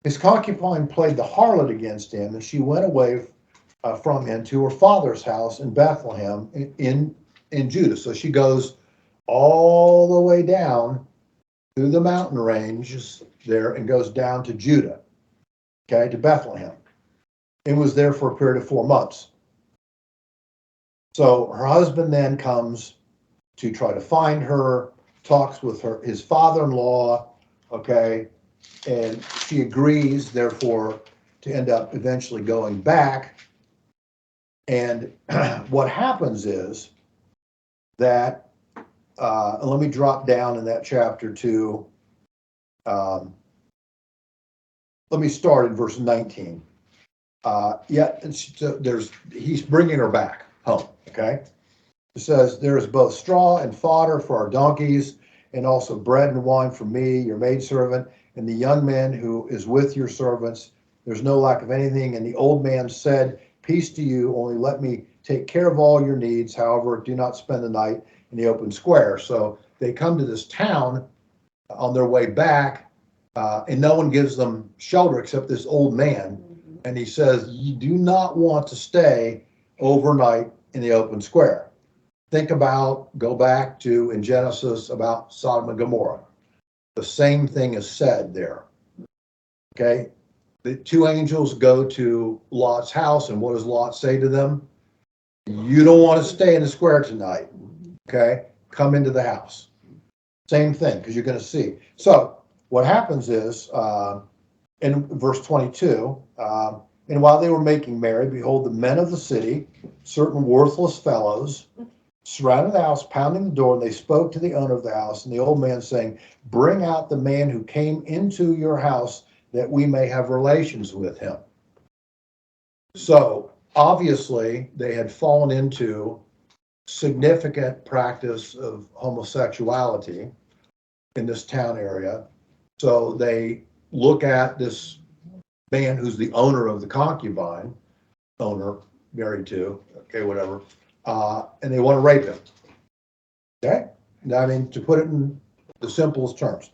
His concubine played the harlot against him, and she went away from him to her father's house in Bethlehem in Judah. So she goes all the way down through the mountain ranges there and goes down to Judah, okay, to Bethlehem, and was there for a period of 4 months. So her husband then comes to try to find her, talks with his father-in-law, okay, and she agrees, therefore, to end up eventually going back. And what happens is that, let me drop down in that chapter to, let me start in verse 19. He's bringing her back home, okay? It says, there is both straw and fodder for our donkeys, and also bread and wine for me, your maidservant, and the young man who is with your servants. There's no lack of anything. And the old man said, peace to you, only let me take care of all your needs. However, do not spend the night in the open square. So they come to this town on their way back, and no one gives them shelter except this old man. And he says, you do not want to stay overnight in the open square. Go back to in Genesis about Sodom and Gomorrah. The same thing is said there. Okay. The 2 angels go to Lot's house, and what does Lot say to them? You don't want to stay in the square tonight. Okay. Come into the house. Same thing, because you're going to see. So what happens is, in verse 22, and while they were making merry, behold, the men of the city, certain worthless fellows, surrounded the house, pounding the door, and they spoke to the owner of the house and the old man, saying, bring out the man who came into your house, that we may have relations with him. So obviously they had fallen into significant practice of homosexuality in this town area. So they look at this man who's the owner of the concubine, married to, okay, whatever, and they want to rape him. Okay? I mean, to put it in the simplest terms.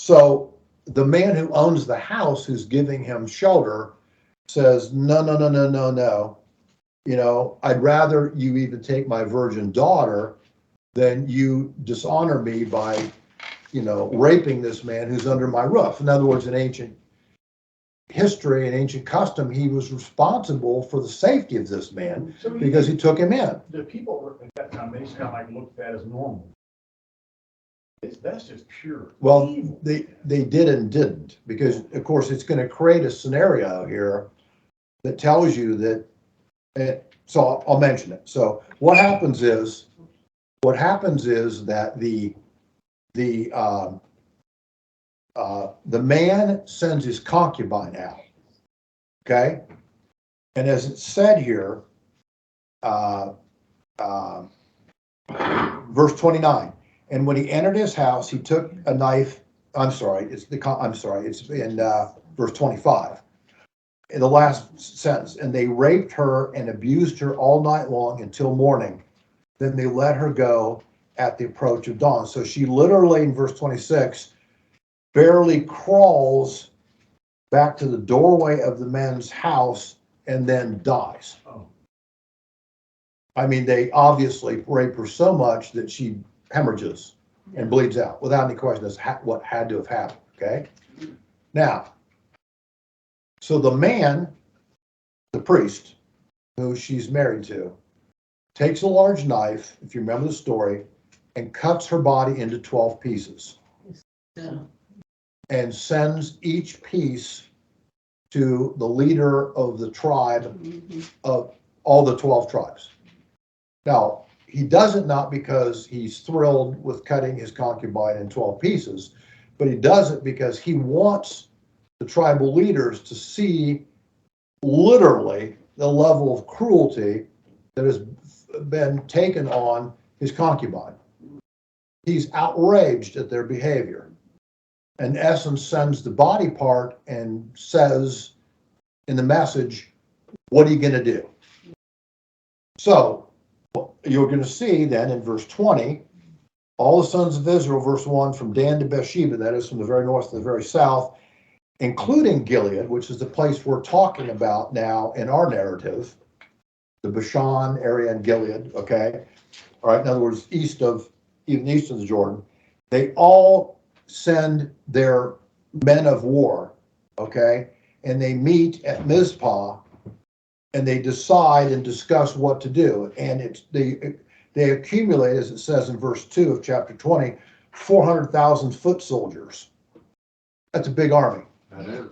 So the man who owns the house, who's giving him shelter, says, no. I'd rather you even take my virgin daughter than you dishonor me by, raping this man who's under my roof. In other words, in ancient history and ancient custom, he was responsible for the safety of this man because he took him in. The people at that time, they just kind of like looked at that as normal. That's just pure. Well, evil. they did and didn't, because of course it's gonna create a scenario here that tells you that, so I'll mention it. So what happens is that the man sends his concubine out, okay? And as it's said here, verse 29, and when he entered his house, he took a knife. It's in verse 25. In the last sentence, and they raped her and abused her all night long until morning. Then they let her go at the approach of dawn. So she literally, in verse 26, barely crawls back to the doorway of the men's house and then dies. Oh, I mean, they obviously rape her so much that she hemorrhages and bleeds out without any question. That's what had to have happened, okay? Now, so the man, the priest, who she's married to, takes a large knife, if you remember the story, and cuts her body into 12 pieces Yeah. and sends each piece to the leader of the tribe of all the 12 tribes. Now, he does it not because he's thrilled with cutting his concubine in 12 pieces, but he does it because he wants the tribal leaders to see literally the level of cruelty that has been taken on his concubine. He's outraged at their behavior. In essence, sends the body part and says in the message, what are you going to do? So you're going to see then in verse 20, all the sons of Israel, verse 1, from Dan to Beersheba, that is from the very north to the very south, including Gilead, which is the place we're talking about now in our narrative, the Bashan area and Gilead, okay? All right, in other words, even east of the Jordan, they all send their men of war, okay? And they meet at Mizpah and they decide and discuss what to do. And they accumulate, as it says in verse 2 of chapter 20, 400,000 foot soldiers. That's a big army. that is.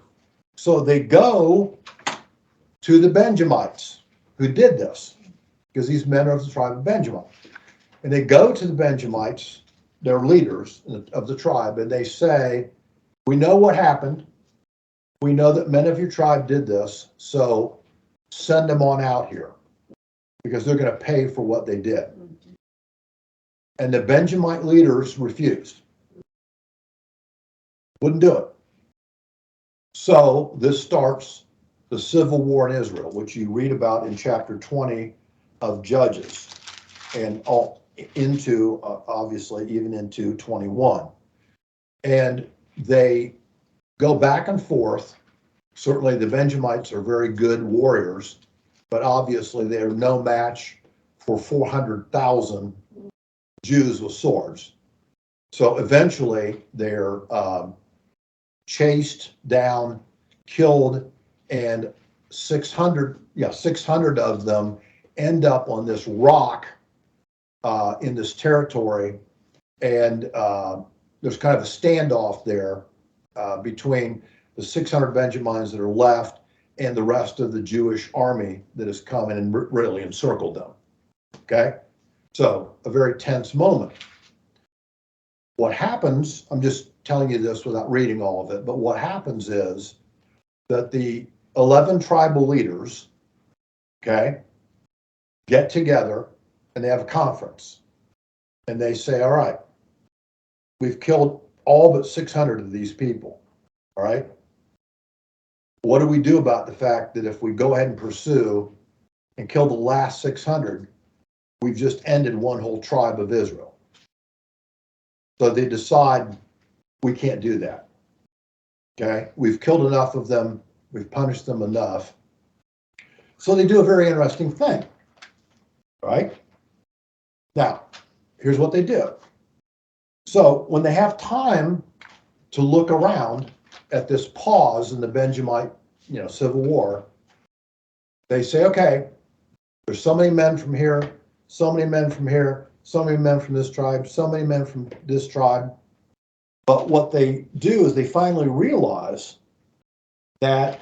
So they go to the Benjamites who did this, because these men are of the tribe of Benjamin. And they go to the Benjamites, their leaders of the tribe, and they say, we know what happened. We know that men of your tribe did this, so send them on out here, because they're going to pay for what they did. And the Benjamite leaders refused. Wouldn't do it. So this starts the civil war in Israel, which you read about in chapter 20 of Judges, and all into, obviously, even into 21. And they go back and forth. Certainly the Benjamites are very good warriors, but obviously they are no match for 400,000 Jews with swords. So eventually they're chased down, killed, and 600 of them end up on this rock in this territory. And there's kind of a standoff there between the 600 Benjamins that are left and the rest of the Jewish army that has come in and really encircled them. Okay? So a very tense moment. What happens, I'm just telling you this without reading all of it, but what happens is that the 11 tribal leaders, okay, get together and they have a conference. And they say, all right, we've killed all but 600 of these people, all right? What do we do about the fact that if we go ahead and pursue and kill the last 600, we've just ended one whole tribe of Israel? So they decide we can't do that. Okay, we've killed enough of them, we've punished them enough. So they do a very interesting thing, right? Now, here's what they do. So when they have time to look around at this pause in the Benjamite, civil war, they say, okay, there's so many men from here, so many men from here, so many men from this tribe, so many men from this tribe. But what they do is they finally realize that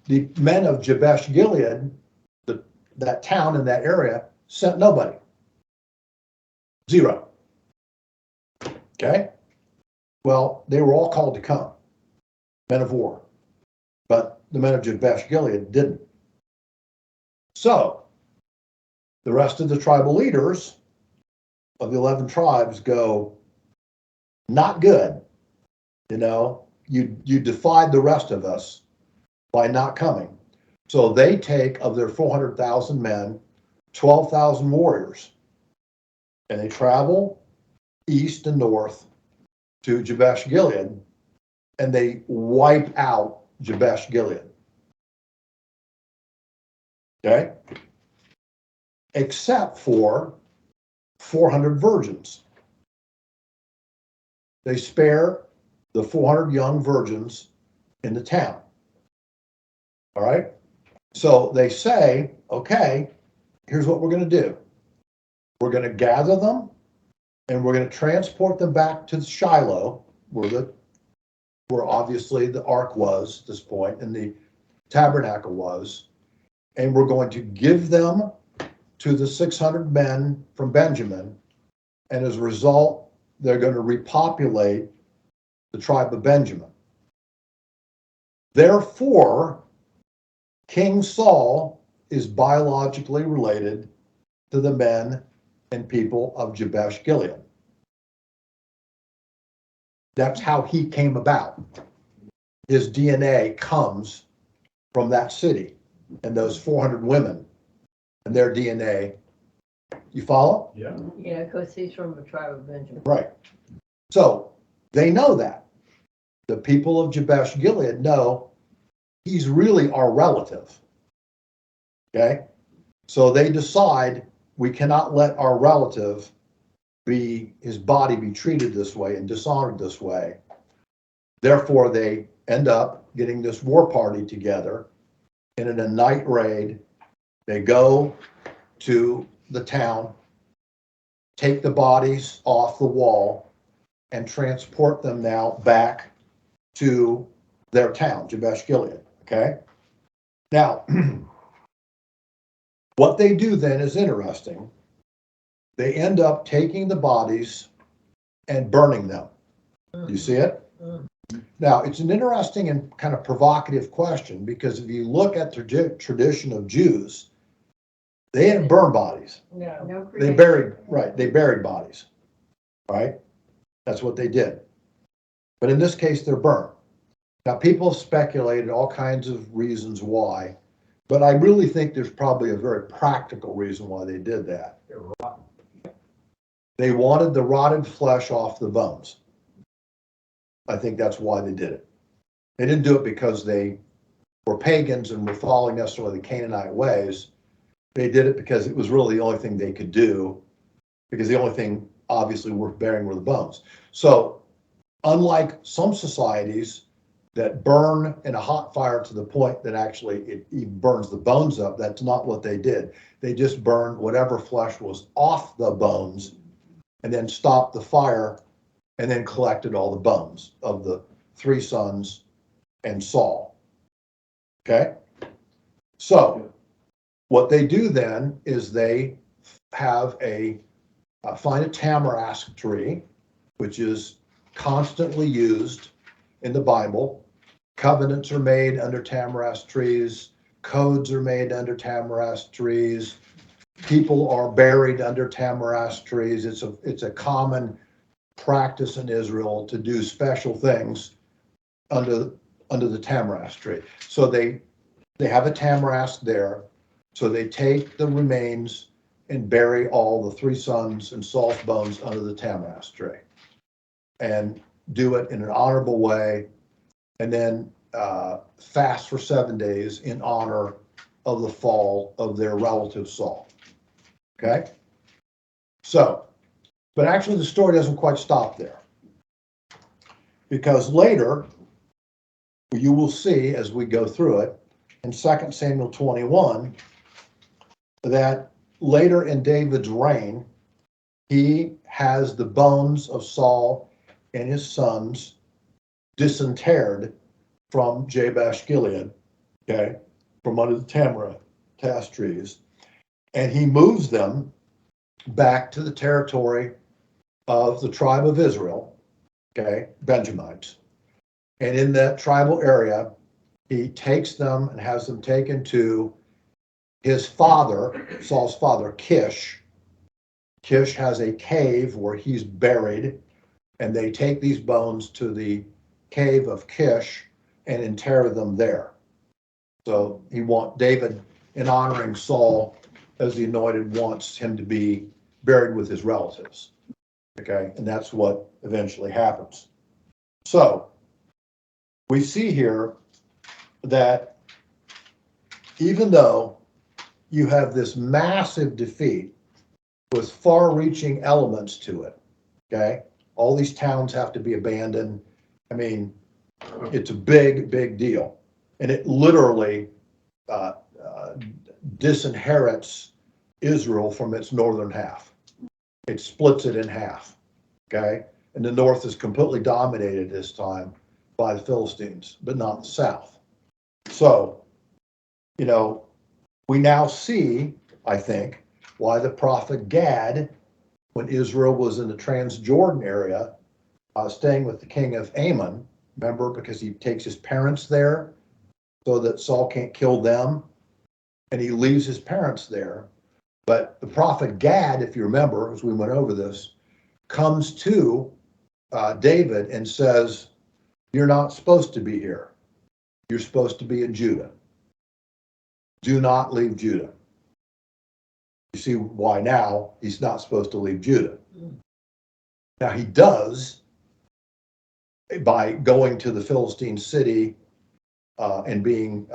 the men of Jabesh Gilead, that town in that area, sent nobody. Zero. Okay? Well, they were all called to come, men of war. But the men of Jabesh Gilead didn't. So, the rest of the tribal leaders of the 11 tribes go, not good. You defied the rest of us by not coming. So they take, of their 400,000 men, 12,000 warriors, and they travel east and north to Jabesh Gilead, and they wipe out Jabesh Gilead. Okay? Except for 400 virgins. They spare the 400 young virgins in the town. All right? So they say, okay, here's what we're going to do. We're going to gather them, and we're going to transport them back to Shiloh, where obviously the ark was at this point, and the tabernacle was, and we're going to give them to the 600 men from Benjamin, and as a result, they're going to repopulate the tribe of Benjamin. Therefore, King Saul is biologically related to the men and people of Jabesh Gilead. That's how he came about. His DNA comes from that city and those 400 women and their DNA. You follow? Yeah. Yeah, because he's from the tribe of Benjamin. Right. So they know that. The people of Jabesh Gilead know he's really our relative. Okay? So they decide we cannot let our relative his body be treated this way and dishonored this way. Therefore, they end up getting this war party together, and in a night raid, they go to the town, take the bodies off the wall, and transport them now back to their town, Jabesh Gilead. Okay? Now, what they do then is interesting. They end up taking the bodies and burning them. You see it? Now, it's an interesting and kind of provocative question, because if you look at the tradition of Jews, they didn't burn bodies. No. They buried bodies, right? That's what they did. But in this case, they're burned. Now, people have speculated all kinds of reasons why, but I really think there's probably a very practical reason why they did that. They're rotten. They wanted the rotted flesh off the bones. I think that's why they did it. They didn't do it because they were pagans and were following necessarily the Canaanite ways. They did it because it was really the only thing they could do, because the only thing obviously worth burying were the bones. So unlike some societies that burn in a hot fire to the point that actually it even burns the bones up, that's not what they did. They just burned whatever flesh was off the bones and then stopped the fire and then collected all the bones of the 3 sons and Saul. Okay? So what they do then is they have find a tamarisk tree, which is constantly used in the Bible. Covenants are made under tamarisk trees. Codes are made under tamarisk trees. People are buried under tamarisk trees. It's a common practice in Israel to do special things under the tamarisk tree. So they have a tamarisk there. So they take the remains and bury all the 3 sons and Saul's bones under the tamarisk tree, and do it in an honorable way, and then fast for 7 days in honor of the fall of their relative Saul. Okay? So, but actually the story doesn't quite stop there, because later you will see as we go through it in 2 Samuel 21 that later in David's reign, he has the bones of Saul and his sons disinterred from Jabesh Gilead, okay, from under the tamarisk trees, and he moves them back to the territory of the tribe of Israel, okay, Benjamites. And in that tribal area, he takes them and has them taken to his father, Saul's father, Kish. Kish has a cave where he's buried, and they take these bones to the cave of Kish and inter them there. So David, in honoring Saul as the anointed, wants him to be buried with his relatives. Okay, and that's what eventually happens. So we see here that even though you have this massive defeat with far-reaching elements to it, okay, all these towns have to be abandoned. I mean, it's a big, big deal. And it literally disinherits Israel from its northern half. It splits it in half, okay? And the north is completely dominated this time by the Philistines, but not the south. So, we now see, I think, why the prophet Gad, when Israel was in the Transjordan area, staying with the king of Ammon, remember, because he takes his parents there so that Saul can't kill them, and he leaves his parents there. But the prophet Gad, if you remember, as we went over this, comes to David and says, "You're not supposed to be here. You're supposed to be in Judah. Do not leave Judah." You see why now he's not supposed to leave Judah. Now he does by going to the Philistine city and being,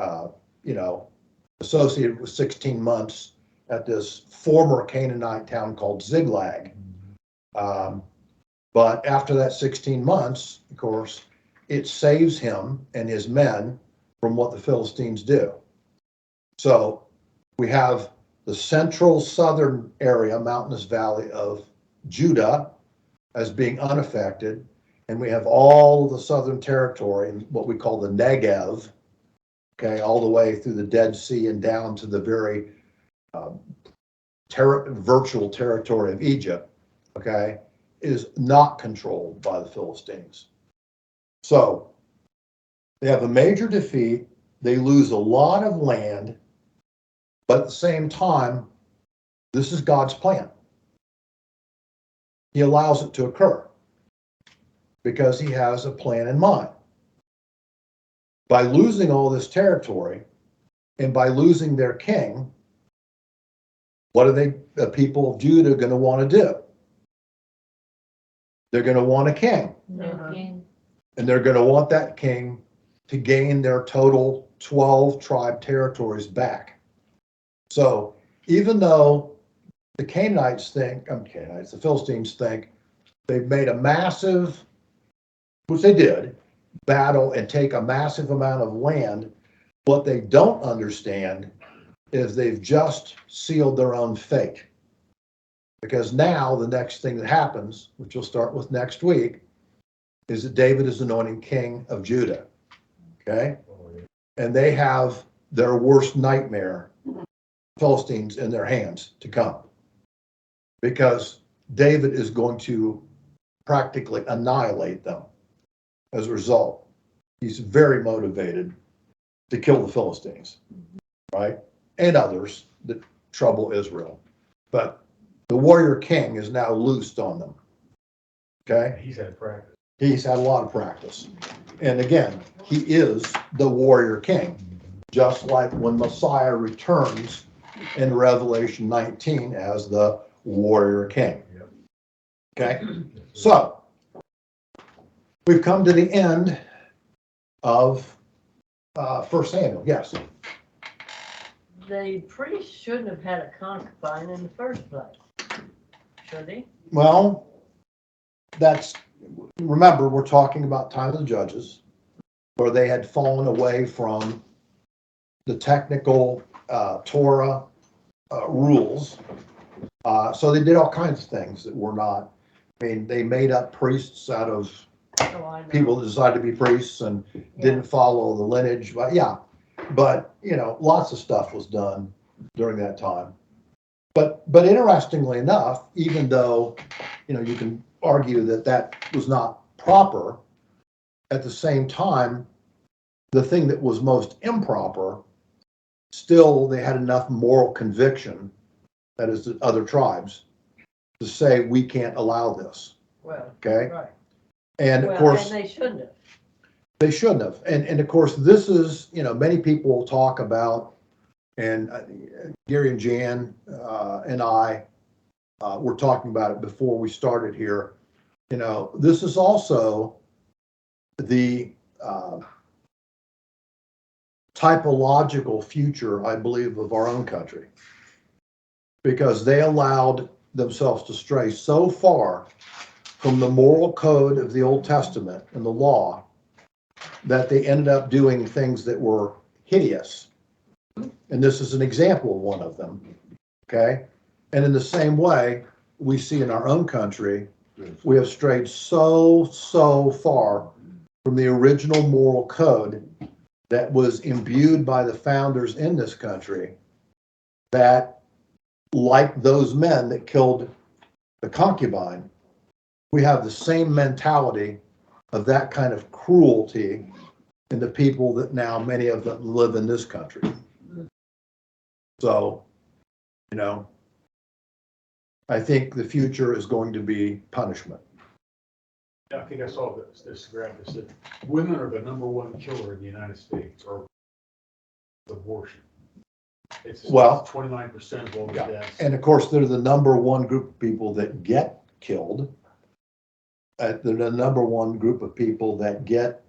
associated with 16 months at this former Canaanite town called Ziklag. But after that 16 months, of course, it saves him and his men from what the Philistines do. So we have the central southern area, mountainous valley of Judah, as being unaffected. And we have all the southern territory, what we call the Negev, okay, all the way through the Dead Sea and down to the very virtual territory of Egypt, okay, is not controlled by the Philistines. So they have a major defeat. They lose a lot of land, but at the same time, this is God's plan. He allows it to occur because he has a plan in mind. By losing all this territory and by losing their king, what are the people of Judah going to want to do? They're going to want a king. And they're going to want that king to gain their total 12 tribe territories back. So even though the the Philistines think they've made a massive, which they did, battle and take a massive amount of land, what they don't understand is they've just sealed their own fate. Because now the next thing that happens, which we'll start with next week, is that David is anointing king of Judah. Okay? And they have their worst nightmare, Philistines, in their hands to come. Because David is going to practically annihilate them as a result. He's very motivated to kill the Philistines, right? And others that trouble Israel. But the warrior king is now loosed on them. Okay? He's had practice. He's had a lot of practice. And again, he is the warrior king, just like when Messiah returns in Revelation 19 as the warrior king. Okay? So, we've come to the end of 1 Samuel. Yes? The priest shouldn't have had a concubine in the first place, should he? Well, remember, we're talking about time of the judges, where they had fallen away from the technical Torah rules. So they did all kinds of things that were not, I mean, they made up priests out of Oh, I know. people that decided to be priests and didn't follow the lineage, but yeah. But, you know, lots of stuff was done during that time. But interestingly enough, even though, you know, you can argue that that was not proper, at the same time, the thing that was most improper, still they had enough moral conviction, that is the other tribes, to say we can't allow this, Well, okay? right. And of Well, course, and they shouldn't have. they shouldn't have. And of course, this is, you know, many people talk about, and Gary and Jan and I were talking about it before we started here. You know, this is also the typological future, I believe, of our own country, because they allowed themselves to stray so far from the moral code of the Old Testament and the law that they ended up doing things that were hideous. And this is an example of one of them, okay? And in the same way, we see in our own country, we have strayed so far from the original moral code that was imbued by the founders in this country, that, like those men that killed the concubine, we have the same mentality of that kind of cruelty in the people that now many of them live in this country. So, you know, I think the future is going to be punishment. Yeah, I think I saw this graph that said women are the #1 killer in the United States, or abortion. It's Well, 29% of all the yeah. deaths. And of course, they're the #1 group of people that get killed. They're the #1 group of people that get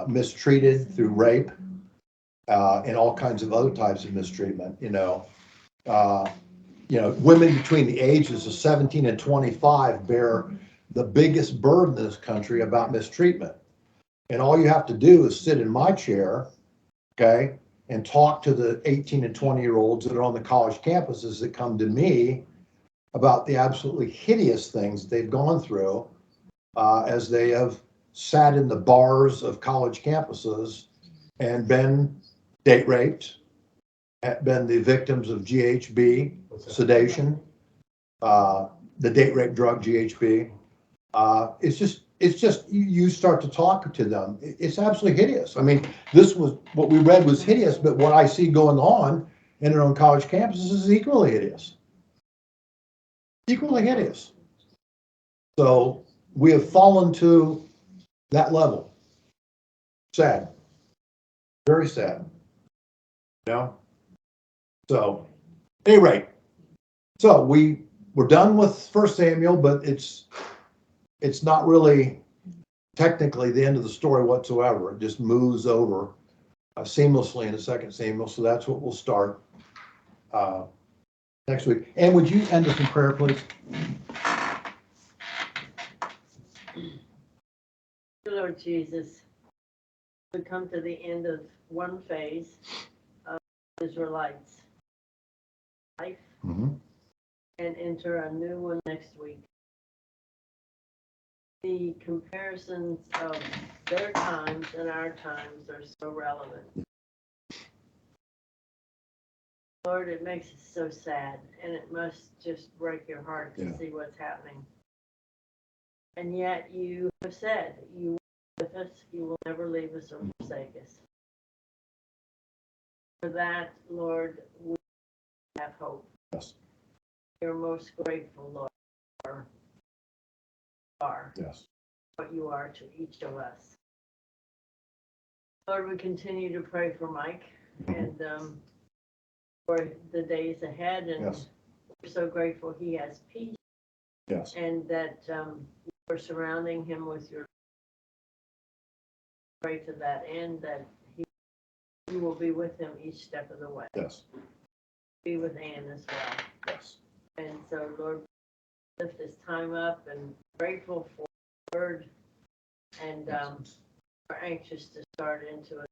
mistreated through rape and all kinds of other types of mistreatment. Women between the ages of 17 and 25 bear the biggest burden in this country about mistreatment. And all you have to do is sit in my chair, okay, and talk to the 18 and 20-year-olds that are on the college campuses that come to me about the absolutely hideous things they've gone through as they have sat in the bars of college campuses and been date raped, been the victims of GHB, sedation, the date rape drug GHB. It's just you start to talk to them. It's absolutely hideous. I mean, this was what we read was hideous, but what I see going on in their own college campuses is equally hideous. Equally hideous. So we have fallen to that level. Sad. Very sad. You know? So, at any rate, so we're done with 1 Samuel, but it's not really technically the end of the story whatsoever. It just moves over seamlessly into 2 Samuel. So that's what we'll start next week. And would you end us in prayer, please? Lord Jesus, we come to the end of one phase of Israelites' life Mm-hmm. and enter a new one next week. The comparisons of their times and our times are so relevant. Lord, it makes us so sad, and it must just break your heart to see what's happening. And yet you have said you will be with us, you will never leave us or forsake us. For that, Lord, we have hope. Yes. We're most grateful, Lord, for Yes. what you are to each of us. Lord, we continue to pray for Mike and for the days ahead, and Yes. we're so grateful he has peace. Yes. And that you're surrounding him with your pray to that end, that you will be with him each step of the way. Yes. Be with Ann as well. Yes. And so, Lord, lift this time up and grateful for the word, and we're anxious to start into a